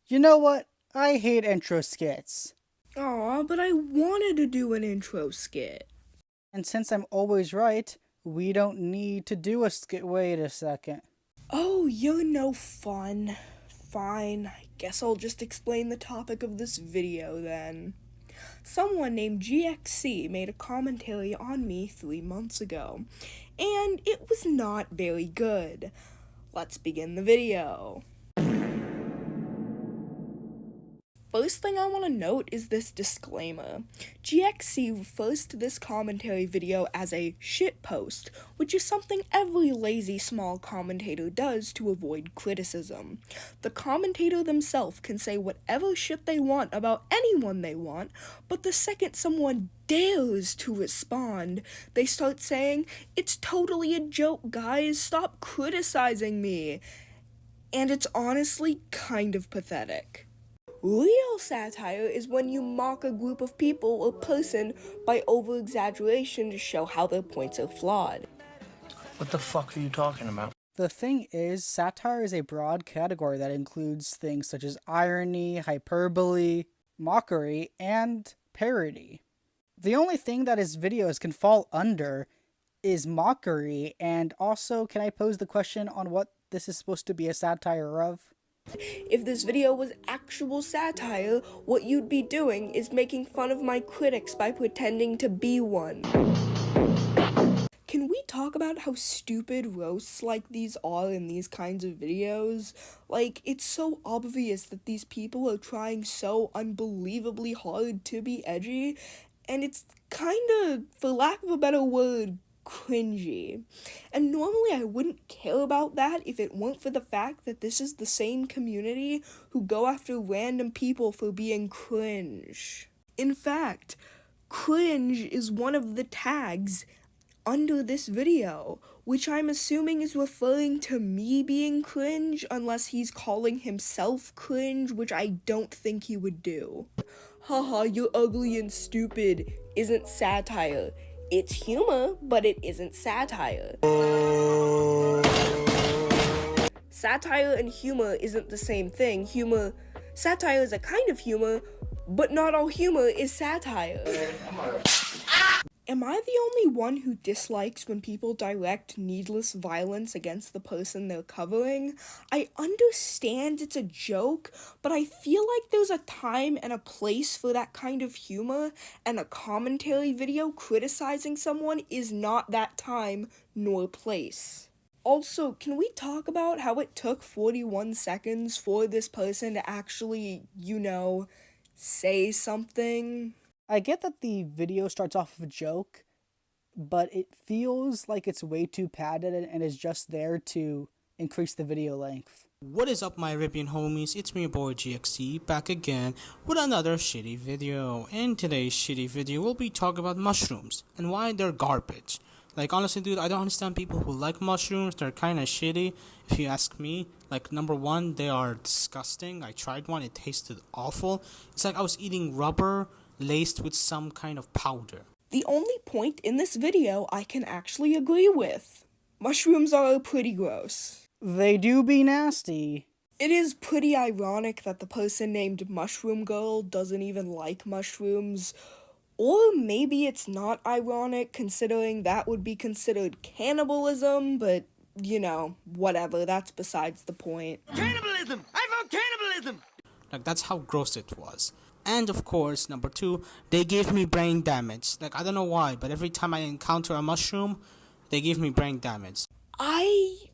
You know what? I hate intro skits. Aw, but I wanted to do an intro skit. And since I'm always right, we don't need to do a skit. Wait a second. Oh, you're no fun. Fine, I guess I'll just explain the topic of this video then. Someone named GXC made a commentary on me 3 months ago, and it was not very good. Let's begin the video. First thing I want to note is this disclaimer. GXC refers to this commentary video as a shitpost, which is something every lazy small commentator does to avoid criticism. The commentator themselves can say whatever shit they want about anyone they want, but the second someone dares to respond, they start saying, "It's totally a joke, guys, stop criticizing me." And it's honestly kind of pathetic. Real satire is when you mock a group of people or person by over-exaggeration to show how their points are flawed. What the fuck are you talking about? The thing is, satire is a broad category that includes things such as irony, hyperbole, mockery, and parody. The only thing that his videos can fall under is mockery, and also, can I pose the question on what this is supposed to be a satire of? If this video was actual satire, what you'd be doing is making fun of my critics by pretending to be one. Can we talk about how stupid roasts like these are in these kinds of videos? Like, it's so obvious that these people are trying so unbelievably hard to be edgy, and it's kinda, for lack of a better word, cringy. And normally I wouldn't care about that if it weren't for the fact that this is the same community who go after random people for being cringe. In fact, cringe is one of the tags under this video, which I'm assuming is referring to me being cringe, unless he's calling himself cringe, which I don't think he would do. Haha, you're ugly and stupid isn't satire. It's humor, but it isn't satire. Satire and humor isn't the same thing. Satire is a kind of humor, but not all humor is satire. Am I the only one who dislikes when people direct needless violence against the person they're covering? I understand it's a joke, but I feel like there's a time and a place for that kind of humor, and a commentary video criticizing someone is not that time nor place. Also, can we talk about how it took 41 seconds for this person to actually, say something? I get that the video starts off with a joke, but it feels like it's way too padded and is just there to increase the video length. What is up, my Arabian homies? It's me, your boy GXC, back again with another shitty video. In today's shitty video, we'll be talking about mushrooms and why they're garbage. Like, honestly, dude, I don't understand people who like mushrooms. They're kind of shitty, if you ask me. Like, number one, they are disgusting. I tried one, it tasted awful. It's like I was eating rubber laced with some kind of powder. The only point in this video I can actually agree with. Mushrooms are pretty gross. They do be nasty. It is pretty ironic that the person named Mushroom Girl doesn't even like mushrooms. Or maybe it's not ironic, considering that would be considered cannibalism, but, whatever, that's besides the point. Cannibalism! I vote cannibalism! Like, that's how gross it was. And of course, number two, they gave me brain damage. Like, I don't know why, but every time I encounter a mushroom, they give me brain damage. I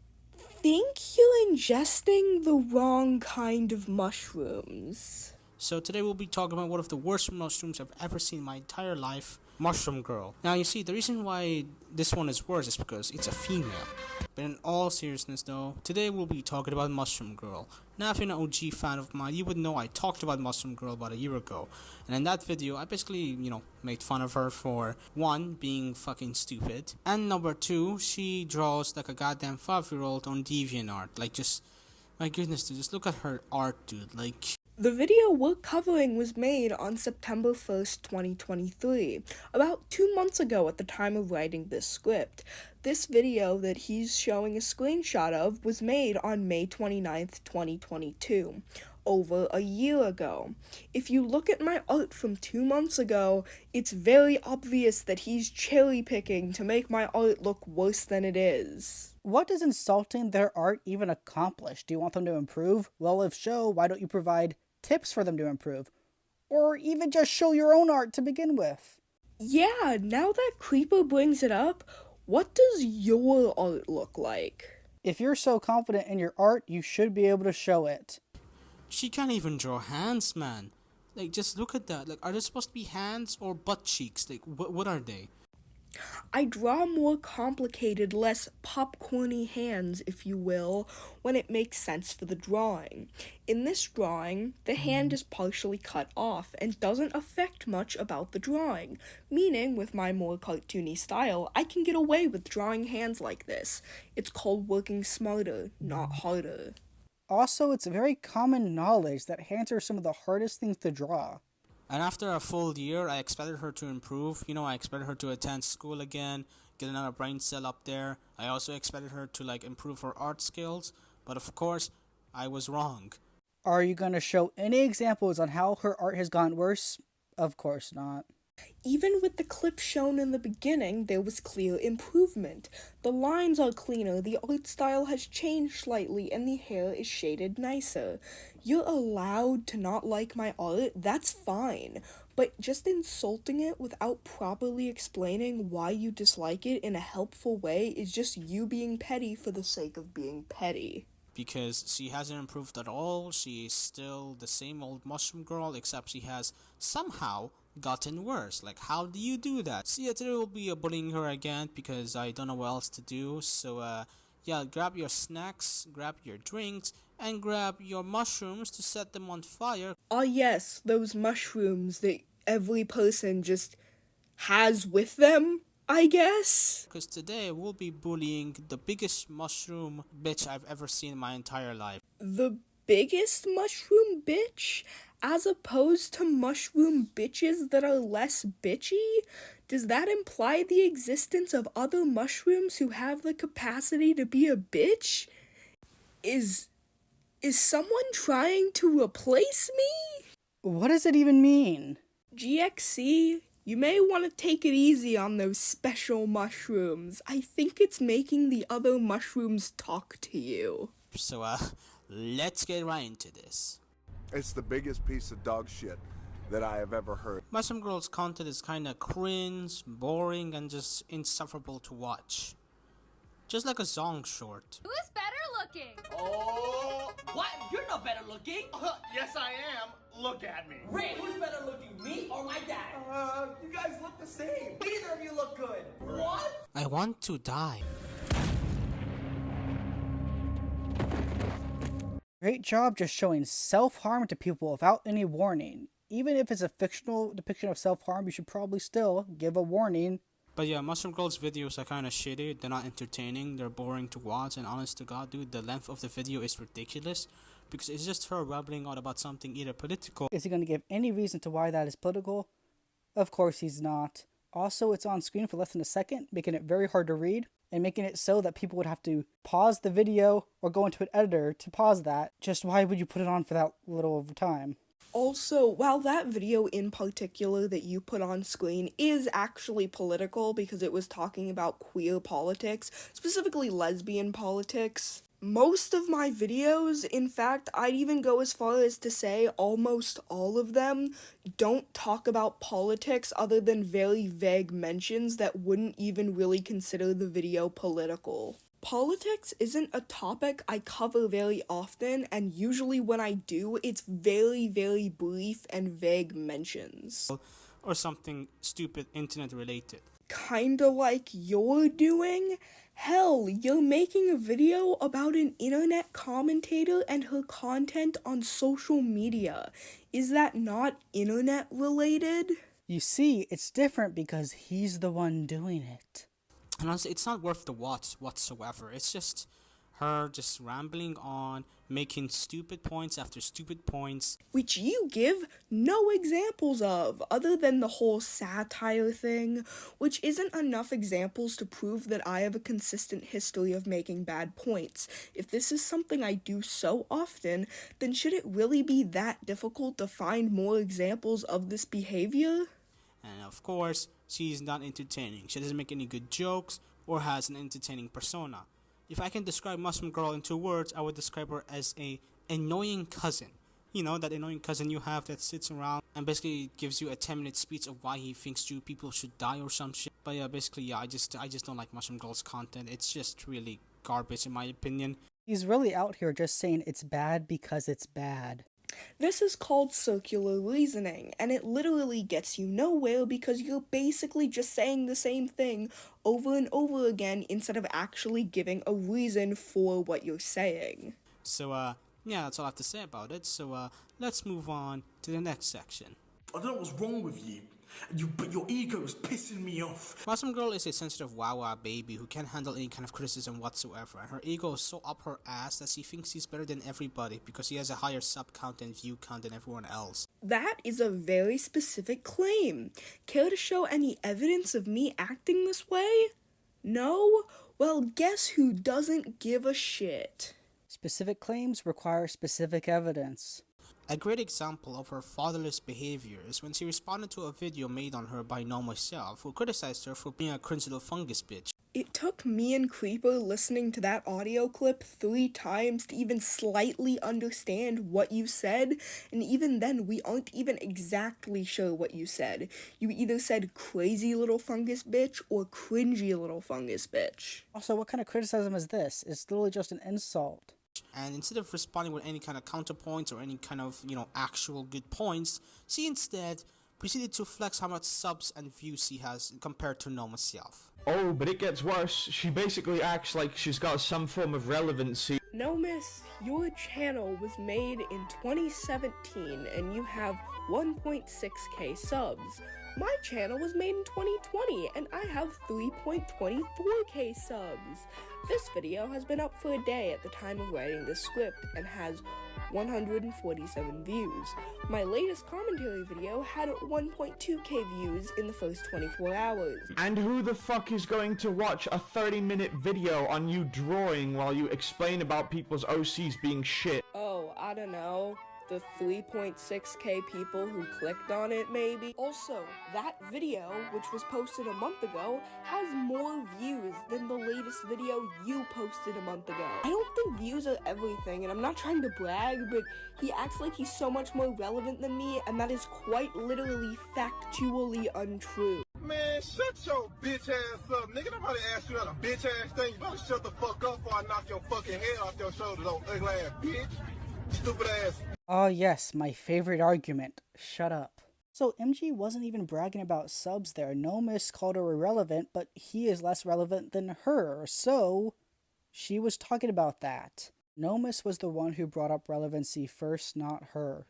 think you're ingesting the wrong kind of mushrooms. So today we'll be talking about one of the worst mushrooms I've ever seen in my entire life, Mushroom Girl. Now, you see, the reason why this one is worse is because it's a female. But in all seriousness though, today we'll be talking about Mushroom Girl. Now, if you're an OG fan of mine, you would know I talked about Mushroom Girl about a year ago. And in that video, I basically, made fun of her for, one, being fucking stupid. And number two, she draws like a goddamn 5-year-old on DeviantArt. Like, just, my goodness, dude, just look at her art, dude. Like, the video we're covering was made on September 1st, 2023, about 2 months ago at the time of writing this script. This video that he's showing a screenshot of was made on May 29th, 2022. over a year ago. If you look at my art from 2 months ago, it's very obvious that he's cherry picking to make my art look worse than it is. What does insulting their art even accomplish? Do you want them to improve? Well, if so, why don't you provide tips for them to improve? Or even just show your own art to begin with? Yeah, now that Creeper brings it up, what does your art look like? If you're so confident in your art, you should be able to show it. She can't even draw hands, man. Like, just look at that. Like, are they supposed to be hands or butt cheeks? Like, what are they? I draw more complicated, less popcorny hands, if you will, when it makes sense for the drawing. In this drawing, the hand is partially cut off and doesn't affect much about the drawing, meaning with my more cartoony style, I can get away with drawing hands like this. It's called working smarter, not harder. Also, it's very common knowledge that hands are some of the hardest things to draw. And after a full year, I expected her to improve. You know, I expected her to attend school again, get another brain cell up there. I also expected her to, like, improve her art skills. But of course, I was wrong. Are you going to show any examples on how her art has gone worse? Of course not. Even with the clip shown in the beginning, there was clear improvement. The lines are cleaner, the art style has changed slightly, and the hair is shaded nicer. You're allowed to not like my art, that's fine. But just insulting it without properly explaining why you dislike it in a helpful way is just you being petty for the sake of being petty. Because she hasn't improved at all. She is still the same old mushroom girl, except she has somehow gotten worse. Like, how do you do that? See, today will be bullying her again because I don't know what else to do. So, yeah, grab your snacks, grab your drinks, and grab your mushrooms to set them on fire. Ah yes, those mushrooms that every person just has with them, I guess. Because today we'll be bullying the biggest mushroom bitch I've ever seen in my entire life. The biggest mushroom bitch? As opposed to mushroom bitches that are less bitchy? Does that imply the existence of other mushrooms who have the capacity to be a bitch? Is someone trying to replace me? What does it even mean? GXC, you may want to take it easy on those special mushrooms. I think it's making the other mushrooms talk to you. So, let's get right into this. It's the biggest piece of dog shit that I have ever heard. Mushroom Girl's content is kinda cringe, boring, and just insufferable to watch. Just like a song short. Who's better looking? Oh, what? You're not better looking. Yes, I am. Look at me. Ray, who's better looking, me or my dad? You guys look the same. Neither of you look good. What? I want to die. Great job just showing self-harm to people without any warning. Even if it's a fictional depiction of self-harm, you should probably still give a warning. But yeah, Mushroom Girl's videos are kinda shitty, they're not entertaining, they're boring to watch, and honest to god, dude, the length of the video is ridiculous. Because it's just her babbling out about something either political. Is he going to give any reason to why that is political? Of course he's not. Also, it's on screen for less than a second, making it very hard to read, and making it so that people would have to pause the video or go into an editor to pause that. Just why would you put it on for that little of time? Also, while that video in particular that you put on screen is actually political because it was talking about queer politics, specifically lesbian politics, most of my videos, in fact, I'd even go as far as to say almost all of them, don't talk about politics other than very vague mentions that wouldn't even really consider the video political. Politics isn't a topic I cover very often, and usually when I do, it's very, very brief and vague mentions. Or something stupid internet related. Kinda like you're doing? Hell, you're making a video about an internet commentator and her content on social media. Is that not internet related? You see, it's different because he's the one doing it. And honestly, it's not worth the watch whatsoever. It's just Her just rambling on, making stupid points after stupid points. Which you give no examples of, other than the whole satire thing, which isn't enough examples to prove that I have a consistent history of making bad points. If this is something I do so often, then should it really be that difficult to find more examples of this behavior? And of course, she's not entertaining. She doesn't make any good jokes or has an entertaining persona. If I can describe Mushroom Girl in 2 words, I would describe her as a annoying cousin. You know, that annoying cousin you have that sits around and basically gives you a 10-minute speech of why he thinks you people should die or some shit. But yeah, basically, yeah, I just don't like Mushroom Girl's content. It's just really garbage in my opinion. He's really out here just saying it's bad because it's bad. This is called circular reasoning, and it literally gets you nowhere because you're basically just saying the same thing over and over again instead of actually giving a reason for what you're saying. So, yeah, that's all I have to say about it. So, let's move on to the next section. I don't know what's wrong with you, but your ego is pissing me off. Mushroom Girl is a sensitive wawa baby who can't handle any kind of criticism whatsoever, and her ego is so up her ass that she thinks she's better than everybody because she has a higher sub count and view count than everyone else. That is a very specific claim. Care to show any evidence of me acting this way? No? Well, guess who doesn't give a shit? Specific claims require specific evidence. A great example of her fatherless behavior is when she responded to a video made on her by No Myself, who criticized her for being a cringe little fungus bitch. It took me and Creeper listening to that audio clip 3 times to even slightly understand what you said, and even then we aren't even exactly sure what you said. You either said crazy little fungus bitch or cringy little fungus bitch. Also, what kind of criticism is this? It's literally just an insult. And instead of responding with any kind of counterpoints or any kind of, actual good points, she instead proceeded to flex how much subs and views she has compared to No Myself. Oh, but it gets worse. She basically acts like she's got some form of relevancy. No miss, your channel was made in 2017 and you have 1.6k subs. My channel was made in 2020 and I have 3.24k subs. This video has been up for a day at the time of writing this script and has 147 views. My latest commentary video had 1.2k views in the first 24 hours. And who the fuck is going to watch a 30-minute video on you drawing while you explain about people's OCs being shit? Oh, I don't know. The 3.6k people who clicked on it, maybe? Also, that video, which was posted a month ago, has more views than the latest video you posted a month ago. I don't think views are everything, and I'm not trying to brag, but he acts like he's so much more relevant than me, and that is quite literally factually untrue. Man, shut your bitch ass up, nigga. Nobody asked you that a bitch ass thing. You better shut the fuck up before I knock your fucking head off your shoulders, old ugly ass bitch. Stupid ass. Oh yes, my favorite argument. Shut up. So MG wasn't even bragging about subs there. No Miss called her irrelevant, but he is less relevant than her, so she was talking about that. No Miss was the one who brought up relevancy first, not her.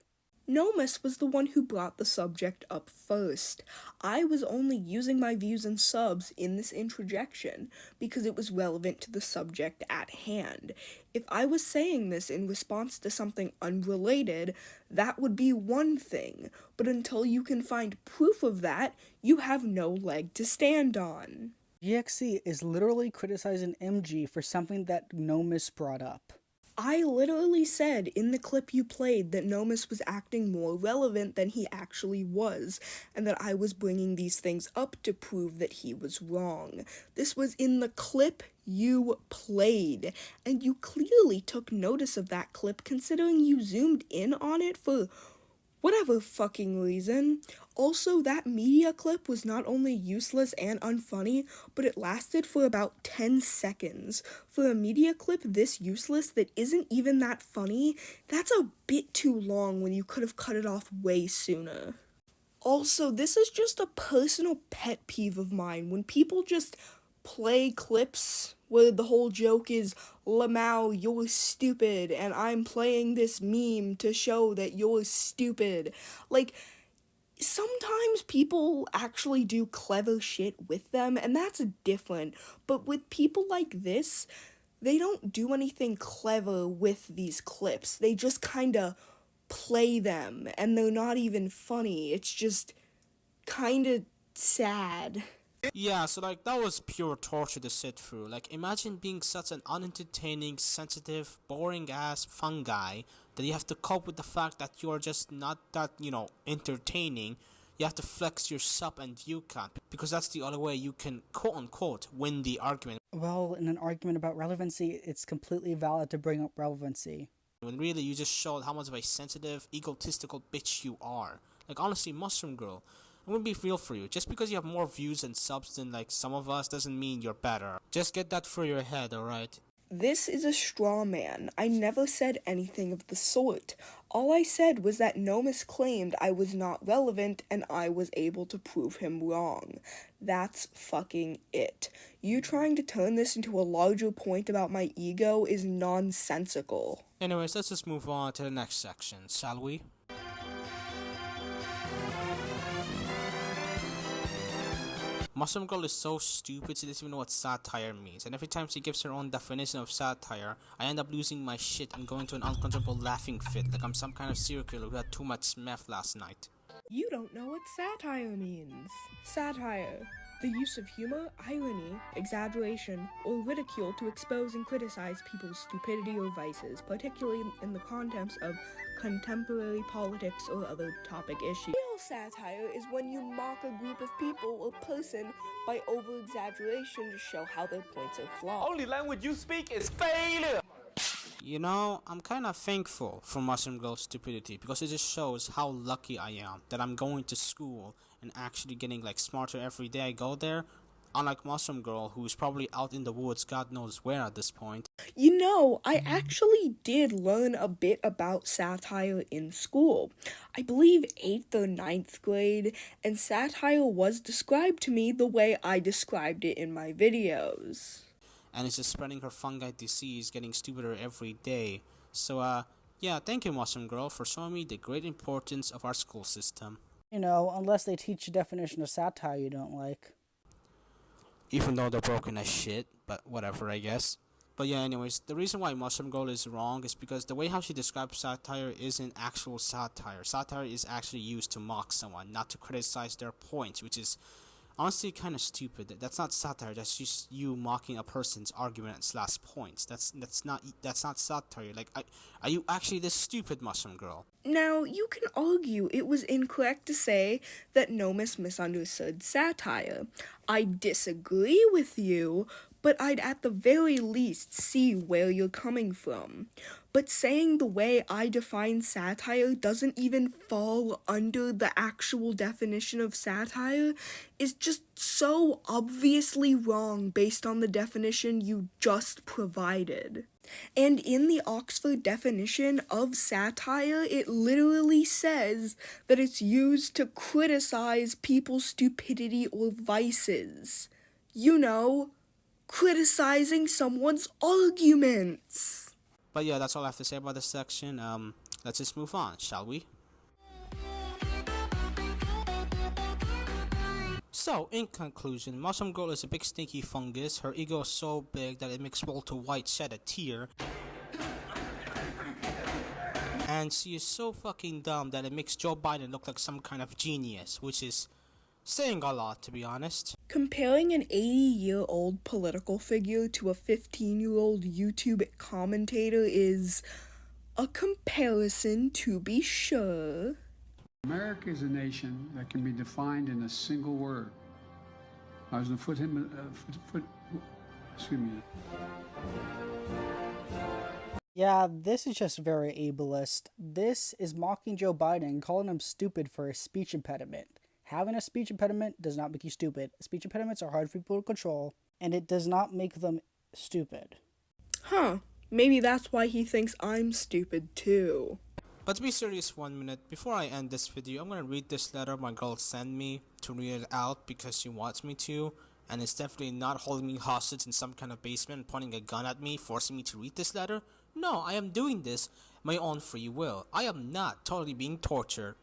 Nomus was the one who brought the subject up first. I was only using my views and subs in this interjection because it was relevant to the subject at hand. If I was saying this in response to something unrelated, that would be one thing, but until you can find proof of that, you have no leg to stand on. GXC is literally criticizing MG for something that Nomus brought up. I literally said in the clip you played that Nomus was acting more relevant than he actually was, and that I was bringing these things up to prove that he was wrong. This was in the clip you played, and you clearly took notice of that clip considering you zoomed in on it for whatever fucking reason. Also, that media clip was not only useless and unfunny, but it lasted for about 10 seconds. For a media clip this useless that isn't even that funny, that's a bit too long when you could have cut it off way sooner. Also, this is just a personal pet peeve of mine, when people just play clips where the whole joke is, Lamau, you're stupid, and I'm playing this meme to show that you're stupid. Like, sometimes people actually do clever shit with them, and that's different, but with people like this, They don't do anything clever with these clips. They just kinda play them, and they're not even funny. It's just kinda sad. Yeah, so like that was pure torture to sit through. Like imagine being such an unentertaining, sensitive, boring ass fun guy that you have to cope with the fact that you're just not that, entertaining. You have to flex your sub and view count because that's the only way you can quote unquote win the argument. Well, in an argument about relevancy, it's completely valid to bring up relevancy. When really you just showed how much of a sensitive, egotistical bitch you are. Like honestly, Mushroom Girl, I'm gonna be real for you. Just because you have more views and subs than like some of us doesn't mean you're better. Just get that through your head, alright? This is a straw man. I never said anything of the sort. All I said was that Nomis claimed I was not relevant and I was able to prove him wrong. That's fucking it. You trying to turn this into a larger point about my ego is nonsensical. Anyways, let's just move on to the next section, shall we? Mushroom Girl is so stupid she doesn't even know what satire means, and every time she gives her own definition of satire, I end up losing my shit and going to an uncontrollable laughing fit like I'm some kind of serial killer who had too much meth last night. You don't know what satire means. Satire. The use of humor, irony, exaggeration, or ridicule to expose and criticize people's stupidity or vices, particularly in the context of contemporary politics or other topic issues. Real satire is when you mock a group of people or person by over-exaggeration to show how their points are flawed. Only language you speak is failure. You know, I'm kinda thankful for Mushroom Girl's stupidity because it just shows how lucky I am that I'm going to school and actually getting like smarter every day I go there, unlike Mushroom Girl who's probably out in the woods God knows where at this point. You know, I actually did learn a bit about satire in school. I believe 8th or 9th grade, and satire was described to me the way I described it in my videos. And it's just spreading her fungi disease, getting stupider every day. So, yeah, thank you, Mushroom Girl, for showing me the great importance of our school system. You know, unless they teach a definition of satire you don't like. Even though they're broken as shit, but whatever, I guess. But yeah, anyways, the reason why Mushroom Girl is wrong is because the way how she describes satire isn't actual satire. Satire is actually used to mock someone, not to criticize their points, which is honestly kind of stupid. That's not satire. That's just you mocking a person's argument slash points. That's not satire. Like, are you actually this stupid, Mushroom Girl? Now, you can argue it was incorrect to say that Nomis misunderstood satire. I disagree with you, but I'd at the very least see where you're coming from. But saying the way I define satire doesn't even fall under the actual definition of satire is just so obviously wrong based on the definition you just provided. And in the Oxford definition of satire, it literally says that it's used to criticize people's stupidity or vices. You know, criticizing someone's arguments. But yeah, that's all I have to say about this section. Let's just move on, shall we? So, in conclusion, Mushroom Girl is a big stinky fungus. Her ego is so big that it makes Walter White shed a tear. And she is so fucking dumb that it makes Joe Biden look like some kind of genius, which is saying a lot, to be honest. Comparing an 80-year-old political figure to a 15-year-old YouTube commentator is a comparison to be sure. America is a nation that can be defined in a single word. I was going to excuse me. Yeah, this is just very ableist. This is mocking Joe Biden, calling him stupid for a speech impediment. Having a speech impediment does not make you stupid. Speech impediments are hard for people to control, and it does not make them stupid. Huh, maybe that's why he thinks I'm stupid too. But to be serious 1 minute, before I end this video, I'm gonna read this letter my girl sent me to read it out because she wants me to, and it's definitely not holding me hostage in some kind of basement, pointing a gun at me, forcing me to read this letter. No, I am doing this my own free will. I am not totally being tortured.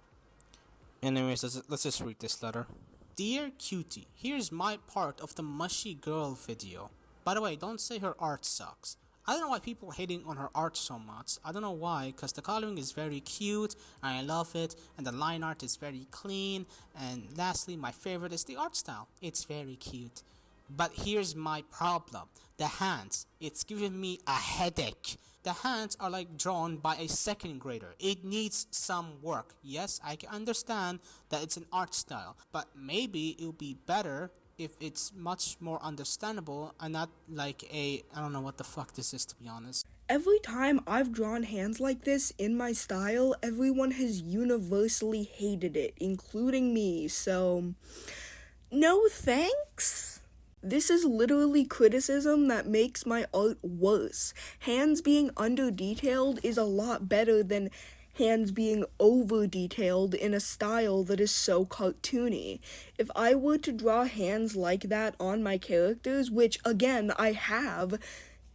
Anyways, let's just read this letter. Dear Cutie, here's my part of the Mushy Girl video. By the way, don't say her art sucks. I don't know why people are hating on her art so much. I don't know why, because the coloring is very cute, and I love it, and the line art is very clean, and lastly, my favorite is the art style. It's very cute. But here's my problem. The hands. It's giving me a headache. The hands are like drawn by a second grader. It needs some work. Yes, I can understand that it's an art style, but maybe it would be better if it's much more understandable and not like I don't know what the fuck this is, to be honest. Every time I've drawn hands like this in my style, everyone has universally hated it, including me, so no thanks. This is literally criticism that makes my art worse. Hands being under-detailed is a lot better than hands being over-detailed in a style that is so cartoony. If I were to draw hands like that on my characters, which again I have,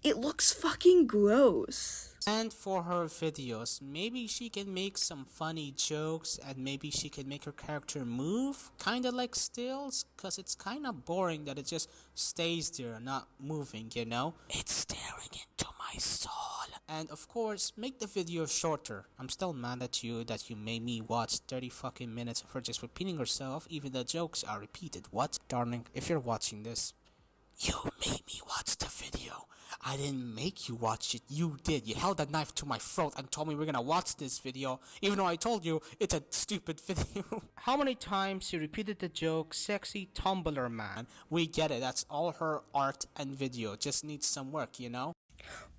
it looks fucking gross. And for her videos, maybe she can make some funny jokes and maybe she can make her character move, kinda like stills, cause it's kinda boring that it just stays there, not moving, you know? It's staring into my soul. And of course, make the video shorter. I'm still mad at you that you made me watch 30 fucking minutes of her just repeating herself, even the jokes are repeated. What? Darling, if you're watching this, you made me watch the video. I didn't make you watch it. You did. You held a knife to my throat and told me we're gonna watch this video, even though I told you it's a stupid video. How many times you repeated the joke, sexy Tumblr man? We get it. That's all her art and video. Just needs some work, you know?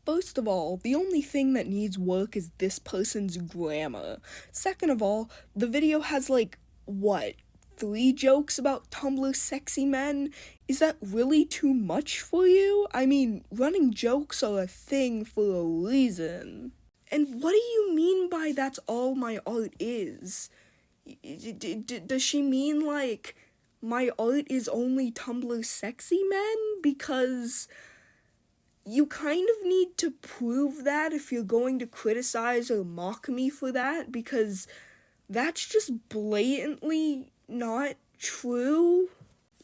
First of all, the only thing that needs work is this person's grammar. Second of all, the video has like, what, 3 jokes about Tumblr sexy men? Is that really too much for you? I mean, running jokes are a thing for a reason. And what do you mean by that's all my art is? Does she mean like my art is only Tumblr sexy men? Because you kind of need to prove that if you're going to criticize or mock me for that, because that's just blatantly not true.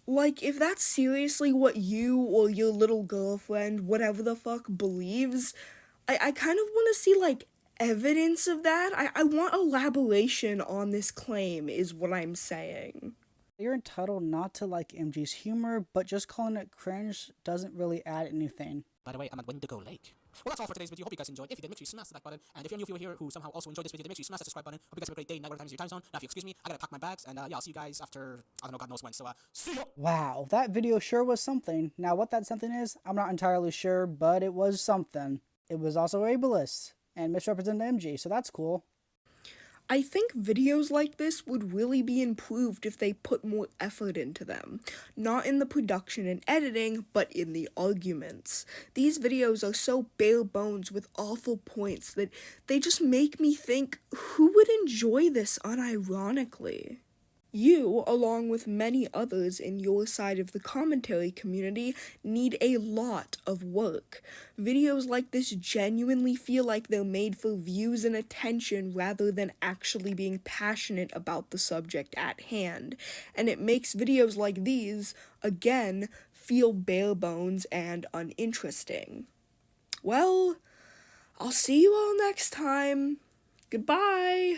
Like, if that's seriously what you or your little girlfriend, whatever the fuck, believes, I kind of want to see, like, evidence of that. I want elaboration on this claim, is what I'm saying. You're entitled not to like MG's humor, but just calling it cringe doesn't really add anything. By the way, I'm at Wendigo Lake. Well, that's all for today's video. Hope you guys enjoyed. If you did, make sure you smash the like button. And if you're new viewer here who somehow also enjoyed this video, make sure you smash the subscribe button. Hope you guys have a great day, night, whatever time is your time zone. Now, if you excuse me, I gotta pack my bags. And yeah, I'll see you guys after, I don't know, God knows when. So, see ya! Wow, that video sure was something. Now, what that something is, I'm not entirely sure, but it was something. It was also ableist and misrepresented MG, so that's cool. I think videos like this would really be improved if they put more effort into them. Not in the production and editing, but in the arguments. These videos are so bare bones with awful points that they just make me think, who would enjoy this unironically? You, along with many others in your side of the commentary community, need a lot of work. Videos like this genuinely feel like they're made for views and attention rather than actually being passionate about the subject at hand. And it makes videos like these, again, feel bare bones and uninteresting. Well, I'll see you all next time. Goodbye!